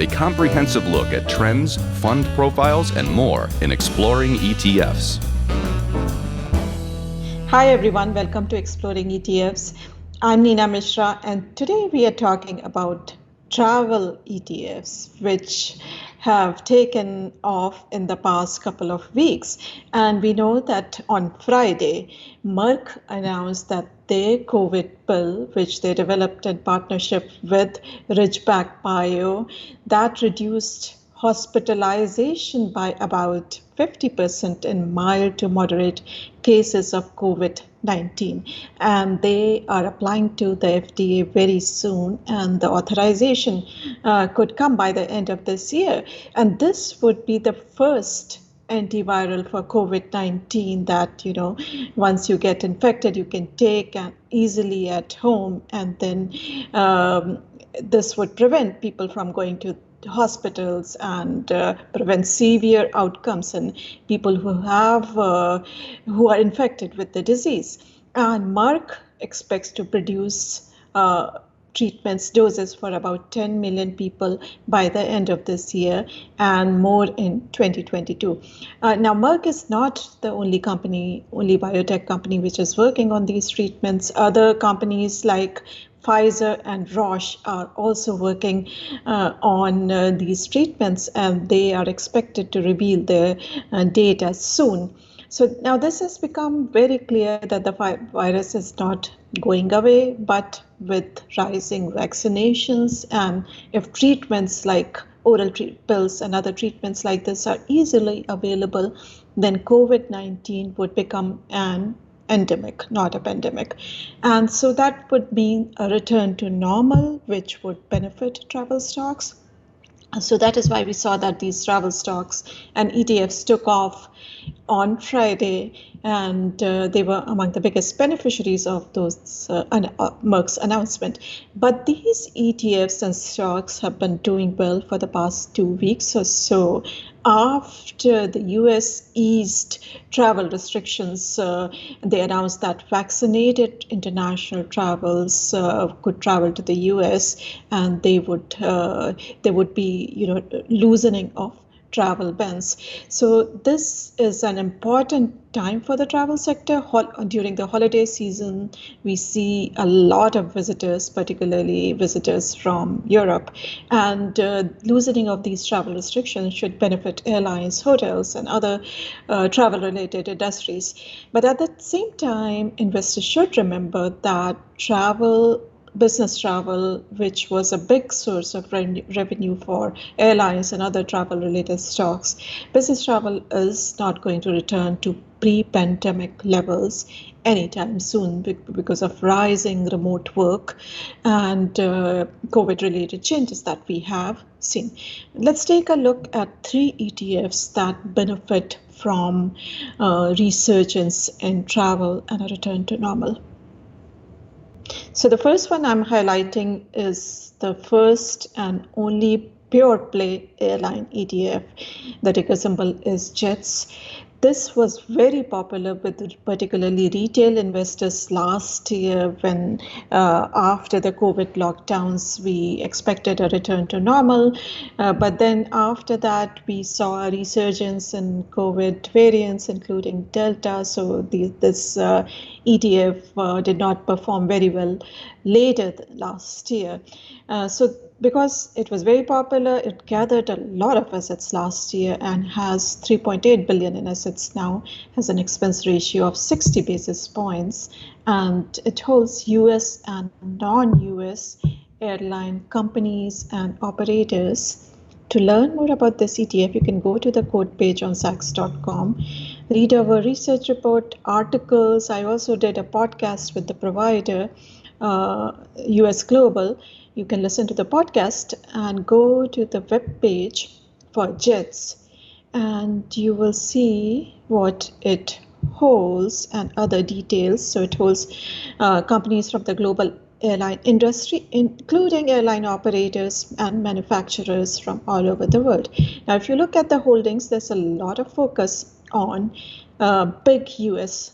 a comprehensive look at trends, fund profiles, and more in Exploring ETFs. Hi everyone, welcome to Exploring ETFs. I'm Neena Mishra, and today we are talking about travel ETFs, which have taken off in the past couple of weeks. And we know that on Friday, Merck announced that their COVID pill, which they developed in partnership with Ridgeback Bio, that reduced hospitalization by about 50% in mild to moderate cases of COVID-19. And they are applying to the FDA very soon, and the authorization could come by the end of this year. And this would be the first antiviral for COVID-19 that, once you get infected, you can take easily at home, and then this would prevent people from going to hospitals and prevent severe outcomes in people who are infected with the disease. And Merck expects to produce doses for about 10 million people by the end of this year and more in 2022. Now, Merck is not the only biotech company which is working on these treatments. Other companies like Pfizer and Roche are also working on these treatments, and they are expected to reveal their data soon. So now this has become very clear that the virus is not going away, but with rising vaccinations, and if treatments like oral pills and other treatments like this are easily available, then COVID-19 would become an endemic, not a pandemic. And so that would mean a return to normal, which would benefit travel stocks. So that is why we saw that these travel stocks and ETFs took off on Friday, and they were among the biggest beneficiaries of those Merck's announcement. But these ETFs and stocks have been doing well for the past 2 weeks or so. After the US eased travel restrictions, they announced that vaccinated international travels could travel to the US, and they would be loosening of travel bans. So this is an important time for the travel sector. During the holiday season, we see a lot of visitors, particularly visitors from Europe, and loosening of these travel restrictions should benefit airlines, hotels, and other travel-related industries. But at the same time, investors should remember that business travel, which was a big source of revenue for airlines and other travel-related stocks, business travel is not going to return to pre-pandemic levels anytime soon because of rising remote work and COVID-related changes that we have seen. Let's take a look at 3 ETFs that benefit from resurgence in travel and a return to normal. So the first one I'm highlighting is the first and only pure play airline ETF. The ticker symbol is JETS. This was very popular with particularly retail investors last year when after the COVID lockdowns, we expected a return to normal. But then after that, we saw a resurgence in COVID variants, including Delta. So this ETF did not perform very well later last year. So because it was very popular, it gathered a lot of assets last year and has 3.8 billion in assets now, has an expense ratio of 60 basis points, and it holds US and non-US airline companies and operators. To learn more about this ETF, you can go to the quote page on Zacks.com, read our research report, articles. I also did a podcast with the provider, US Global. You can listen to the podcast and go to the web page for JETS, and you will see what it holds and other details. So it holds companies from the global airline industry, including airline operators and manufacturers from all over the world. Now, if you look at the holdings, there's a lot of focus on big US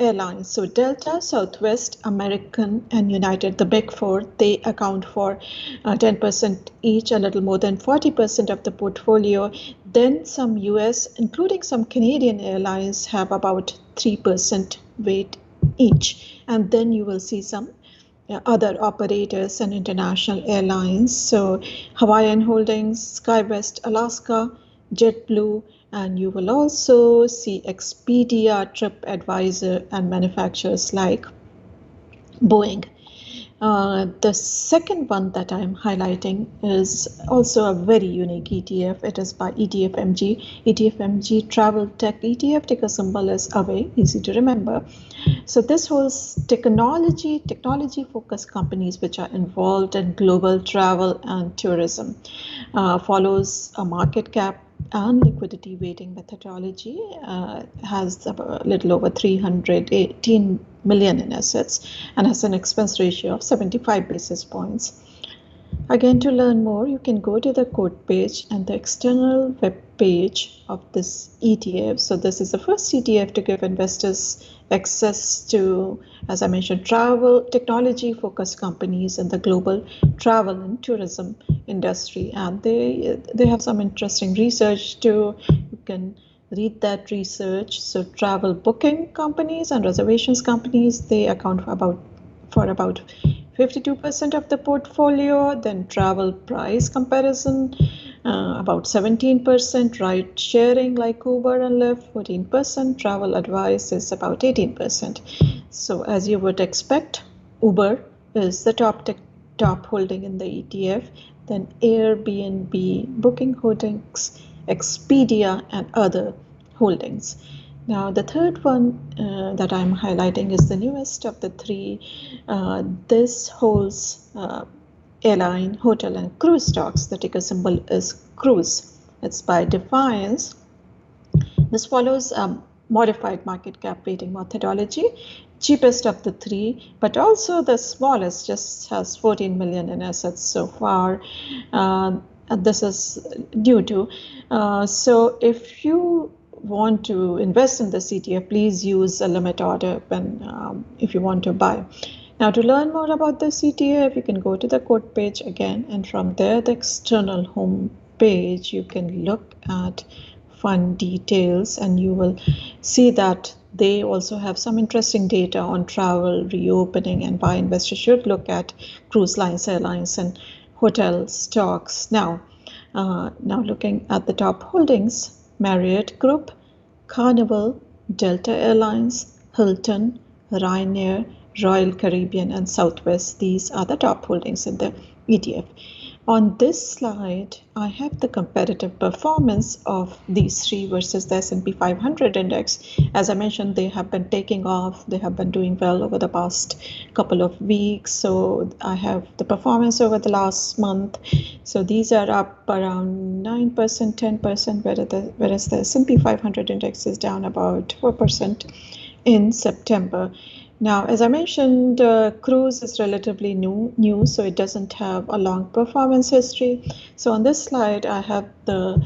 airlines. So Delta, Southwest, American, and United, the big four, they account for 10% each, a little more than 40% of the portfolio. Then some US, including some Canadian airlines, have about 3% weight each. And then you will see some other operators and international airlines. So Hawaiian Holdings, SkyWest, Alaska, JetBlue, and you will also see Expedia, TripAdvisor, and manufacturers like Boeing. The second one that I'm highlighting is also a very unique ETF. It is by ETFMG. ETFMG Travel Tech ETF, ticker symbol is AWAY, easy to remember. So this holds technology-focused companies which are involved in global travel and tourism. Follows a market cap and liquidity weighting methodology, has a little over 318 million in assets, and has an expense ratio of 75 basis points. Again, to learn more, you can go to the quote page and the external web page of this ETF. So this is the first ETF to give investors access to, as I mentioned, travel technology-focused companies in the global travel and tourism industry. And they have some interesting research too. You can read that research. So travel booking companies and reservations companies, they account for about 52% of the portfolio. Then travel price comparison, about 17%. Ride sharing like Uber and Lyft, 14%. Travel advice is about 18%. So as you would expect, Uber is the top holding in the ETF. Then Airbnb, Booking Holdings, Expedia, and other holdings. Now, the third one that I'm highlighting is the newest of the three. This holds airline, hotel, and cruise stocks. The ticker symbol is CRUZ. It's by Defiance. This follows a modified market cap weighting methodology, cheapest of the three, but also the smallest, just has 14 million in assets so far. This is due to. So if you want to invest in this ETF, please use a limit order when if you want to buy. Now, to learn more about this ETF, you can go to the quote page again, and from there, the external home page, you can look at fund details, and you will see that they also have some interesting data on travel reopening and why investors should look at cruise lines, airlines, and hotel stocks. Now looking at the top holdings, Marriott Group, Carnival, Delta Airlines, Hilton, Ryanair, Royal Caribbean, and Southwest. These are the top holdings in the ETF. On this slide, I have the comparative performance of these three versus the S&P 500 index. As I mentioned, they have been taking off. They have been doing well over the past couple of weeks. So I have the performance over the last month. So these are up around 9%, 10%, whereas the S&P 500 index is down about 4% in September. Now, as I mentioned, CRUZ is relatively new, so it doesn't have a long performance history. So on this slide, I have the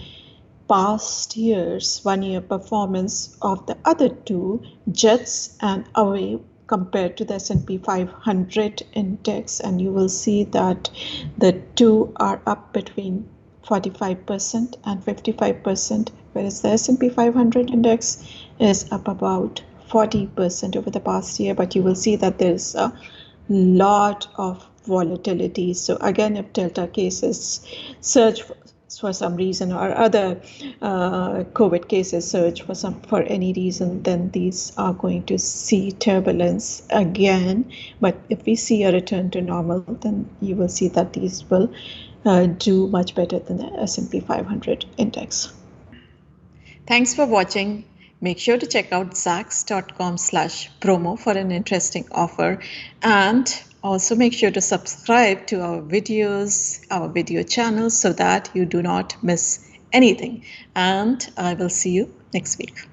past year's one-year performance of the other two, JETS and AWAY, compared to the S&P 500 index, and you will see that the two are up between 45% and 55%, whereas the S&P 500 index is up about 40% over the past year, but you will see that there's a lot of volatility. So again, if Delta cases surge for some reason, or other COVID cases surge for any reason, then these are going to see turbulence again. But if we see a return to normal, then you will see that these will do much better than the S&P 500 index. Thanks for watching. Make sure to check out zacks.com/promo for an interesting offer, and also make sure to subscribe to our videos, our video channels, so that you do not miss anything. And I will see you next week.